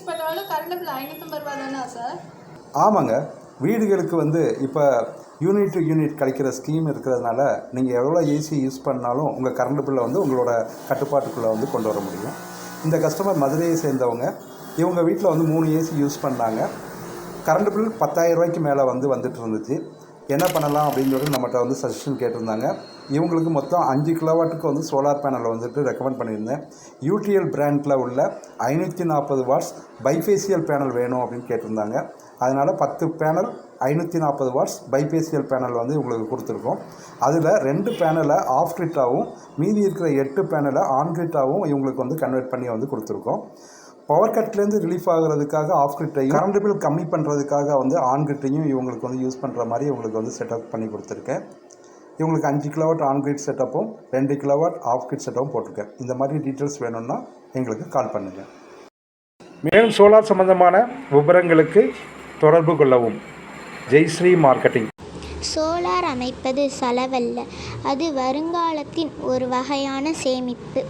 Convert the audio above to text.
Use பண்ணாலும் current bill 550 ரூபா தானா சார்? ஆமாங்க. வீடுகளுக்கு வந்து இப்போ யூனிட் டு யூனிட் கிடைக்கிற ஸ்கீம் இருக்கிறதுனால நீங்கள் எவ்வளோ ஏசி யூஸ் பண்ணாலும் உங்கள் கரண்ட் பில்லை வந்து உங்களோட கட்டுப்பாட்டுக்குள்ளே வந்து கொண்டு வர முடியும். இந்த கஸ்டமர் மதுரையை சேர்ந்தவங்க. இவங்க வீட்டில் வந்து 3 ஏசி யூஸ் பண்ணாங்க. கரண்ட் பில் 10,000 ரூபாய்க்கு மேலே வந்துட்டு இருந்துச்சு. என்ன பண்ணலாம் அப்படின்னு சொல்லிட்டு நம்மகிட்ட வந்து சஜஷன் கேட்டிருந்தாங்க. இவங்களுக்கு மொத்தம் 5 கிலோவாட்டுக்கு வந்து சோலார் பேனலை வந்துட்டு ரெக்கமெண்ட் பண்ணியிருந்தேன். யூடிஎல் பிராண்டில் உள்ள 540 வாட்ஸ் பைஃபேசியல் பேனல் வேணும் அப்படின்னு கேட்டிருந்தாங்க. அதனால் 10 பேனல் 540 வாட்ஸ் பைஃபேசியல் பேனல் வந்து உங்களுக்கு கொடுத்துருக்கோம். அதில் 2 பேனலை ஆஃப் கிரிட்டாகவும் மீதி இருக்கிற 8 பேனலை ஆன் கிரிட்டாகவும் இவங்களுக்கு வந்து கன்வெர்ட் பண்ணி வந்து கொடுத்துருக்கோம். பவர் கட்லேருந்து ரிலீஃப் ஆகிறதுக்காக ஆஃப் கிரிட்டையும் கரண்ட் பில் கம்மி பண்ணுறதுக்காக வந்து ஆன் கிரிட்டையும் இவங்களுக்கு வந்து யூஸ் பண்ணுற மாதிரி இவங்களுக்கு வந்து செட்டப் பண்ணி கொடுத்துருக்கேன். இவங்களுக்கு 5 கிலோவாட் ஆன் கிரிட் செட்டப்பும் 2 கிலோவாட் ஆஃப் கிரிட் செட்டப்பும் போட்டிருக்கேன். இந்த மாதிரி டீட்டெயில்ஸ் வேணும்னா எங்களுக்கு கால் பண்ணுங்கள். மேலும் சோலார் சம்பந்தமான விவரங்களுக்கு தொடர்பு கொள்ளவும். ஜெய்ஸ்ரீ மார்க்கெட்டிங். சோலார் அமைப்பது செலவல்ல, அது வருங்காலத்தின் ஒரு வகையான சேமிப்பு.